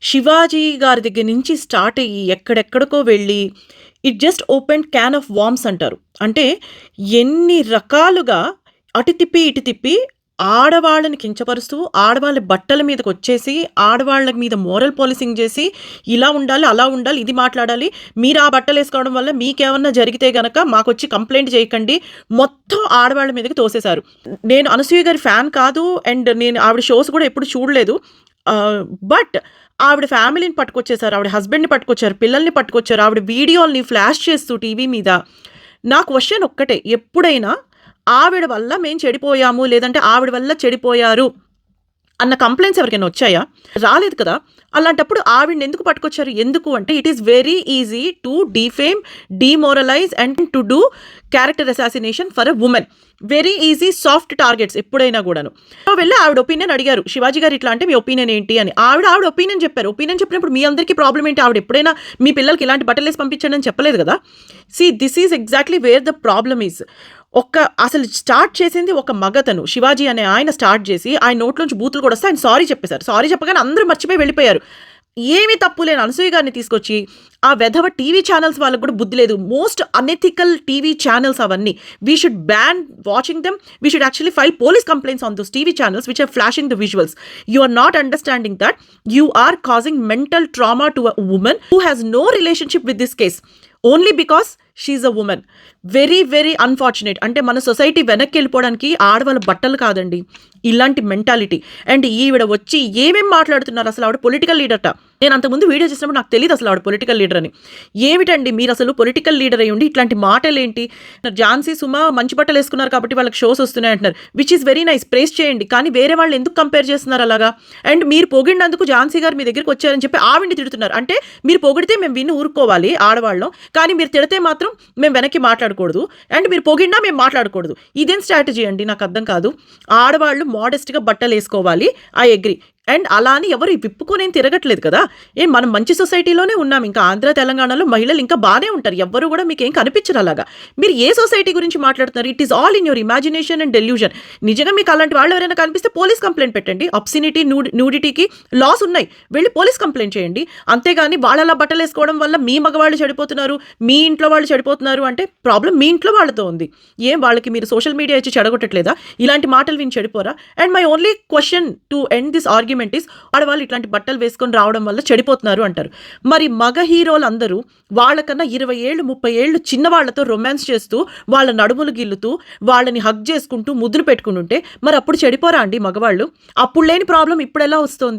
శివాజీ గారి దగ్గర నుంచి స్టార్ట్ అయ్యి ఎక్కడెక్కడికో వెళ్ళి it just open can of worms అంటారు. అంటే ఎన్ని రకాలుగా అటు తిప్పి, ఇటు తిప్పి ఆడవాళ్ళని కించపరుస్తూ, ఆడవాళ్ళ బట్టల మీదకొచ్చేసి, ఆడవాళ్ళ మీద మోరల్ పోలీసింగ్ చేసి, ఇలా ఉండాలి, అలా ఉండాలి, ఇది మాట్లాడాలి, మీరు ఆ బట్టలేసుకోవడం వల్ల మీకేమన్నా జరిగితే గనక మాకొచ్చి కంప్లెయింట్ చేయకండి, మొత్తం ఆడవాళ్ళ మీదకి తోసేశారు. నేను అనసూయ గారి ఫ్యాన్ కాదు అండ్ నేను ఆవిడ షోస్ కూడా ఎప్పుడు చూడలేదు. బట్ ఆవిడ ఫ్యామిలీని పట్టుకొచ్చేసారు, ఆవిడ హస్బెండ్‌ని పట్టుకొచ్చారు, పిల్లల్ని పట్టుకొచ్చారు, ఆవిడ వీడియోల్ని ఫ్లాష్ చేస్తూ టీవీ మీద. నా క్వెషన్ ఒక్కటే, ఎప్పుడైనా ఆవిడ వల్ల మేము చెడిపోయాము, లేదంటే ఆవిడ వల్ల చెడిపోయారు అన్న కంప్లెయింట్స్ ఎవరికైనా వచ్చాయా? రాలేదు కదా! అలాంటప్పుడు ఆవిడని ఎందుకు పట్టుకొచ్చారు? ఎందుకు అంటే it is very easy to defame, demoralise and to do character assassination for a women. Very easy soft targets ఎప్పుడైనా కూడాను. సో వెళ్ళి ఆవిడ ఒపీనియన్ అడిగారు, శివాజీ గారు ఇట్లా అంటే మీ ఒపీనియన్ ఏంటి అని. ఆవిడ ఒపీనియన్ చెప్పారు. ఒపీనియన్ చెప్పినప్పుడు మీ అందరికీ ప్రాబ్లం ఏంటి? ఆవిడ ఎప్పుడైనా మీ పిల్లలకి ఇలాంటి బట్టలేసి పంపించండి అని చెప్పలేదు కదా! This is exactly where the problem is. అసలు స్టార్ట్ చేసింది ఒక మగతను, శివాజీ అనే ఆయన స్టార్ట్ చేసి, ఆయన నోట్లోంచి బూతులు కూడా వస్తే ఆయన సారీ చెప్పేశారు. సారీ చెప్పగానే అందరూ మర్చిపోయి వెళ్ళిపోయారు. ఏమీ తప్పు లేని అనసూయ గారిని తీసుకొచ్చి ఆ వెధవ టీవీ ఛానల్స్ వాళ్ళకి కూడా బుద్ధి లేదు. మోస్ట్ అనెథికల్ టీవీ ఛానల్స్ అవన్నీ. We should ban watching them. We should actually file police complaints on those TV channels which are flashing the visuals. You are not understanding that you are causing mental trauma to a woman who has no relationship with this case only because she's a woman. Very very unfortunate. అంటే మన society వెనక్కి వెళ్ళిపోవడానికి ఆడవాళ్ళ బట్టలు కాదండి, ఇలాంటి mentality. And ఈవిడ వచ్చి ఏమేం మాట్లాడుతున్నారు, అసలు ఆవిడ పొలిటికల్ లీడర్ట. నేను అంతకుముందు వీడియో చేసినప్పుడు నాకు తెలియదు అసలు ఆవిడ పొలిటికల్ లీడర్ అని. ఏమిటండి మీరు అసలు పొలిటికల్ లీడర్ అయ్యి ఉండి ఇట్లాంటి మాటలు ఏంటి? ఝాన్సీ సుమ మంచి బట్టలు వేసుకున్నారు కాబట్టి వాళ్ళకి షోస్ వస్తున్నాయి అంటున్నారు, which is very nice, praise చేయండి. కానీ వేరే వాళ్ళు ఎందుకు కంపేర్ చేస్తున్నారు అలాగా? అండ్ మీరు పొగిడినందుకు ఝాన్సీ గారు మీ దగ్గరికి వచ్చారని చెప్పి ఆవిడ్ని తిడుతున్నారు. అంటే మీరు పొగిడితే మేము విని ఊరుకోవాలి ఆడవాళ్ళం, కానీ మీరు తిడితే మాత్రం మేము వెనక్కి మాట్లాడకూడదు, అండ్ మీరు పొగిడినా మేము మాట్లాడకూడదు. ఇదేం స్ట్రాటజీ అండి? నాకు అర్థం కాదు. ఆడవాళ్ళు మోడెస్ట్గా బట్టలు వేసుకోవాలి, ఐ అగ్రీ. అండ్ అలా అని ఎవరు విప్పుకొనేం తిరగట్లేదు కదా. మనం మంచి సొసైటీలోనే ఉన్నాం. ఇంకా ఆంధ్ర తెలంగాణలో మహిళలు ఇంకా బాగానే ఉంటారు, ఎవ్వరు కూడా మీకు ఏం కనిపించరు అలాగా. మీరు ఏ సొసైటీ గురించి మాట్లాడుతున్నారు? It is all in your imagination and delusion. నిజంగా మీకు అలాంటి వాళ్ళు ఎవరైనా కనిపిస్తే పోలీస్ కంప్లైంట్ పెట్టండి. అబ్సినిటీ, న్యూడిటీకి లాస్ ఉన్నాయి, వెళ్ళి పోలీస్ కంప్లైంట్ చేయండి. అంతేగాని వాళ్ళ బట్టలు వేసుకోవడం వల్ల మీ మగవాళ్ళు చెడిపోతున్నారు, మీ ఇంట్లో వాళ్ళు చెడిపోతున్నారు అంటే ప్రాబ్లం మీ ఇంట్లో వాళ్ళతో ఉంది. వాళ్ళకి మీరు సోషల్ మీడియా ఇచ్చి చెడగొట్టట్లేదా? ఇలాంటి మాటలు విని చెడిపోరా? And my only question to end this argument is, ఆడవాళ్ళు ఇట్లాంటి బట్టలు వేసుకొని రావడం వల్ల చెడిపోతున్నారు అంటారు. మరి మగ హీరోలు అందరూ వాళ్ళకన్నా 20 ఏళ్ళు 30 ఏళ్ళు చిన్నవాళ్లతో రొమాన్స్ చేస్తూ, వాళ్ళ నడుములు గిల్లుతూ, వాళ్ళని హగ్ చేసుకుంటూ ముద్దులు పెట్టుకుంటుంటే మరి అప్పుడు చెడిపోరా అండి మగవాళ్ళు? అప్పుడు లేని ప్రాబ్లం ఇప్పుడు ఎలా వస్తుంది?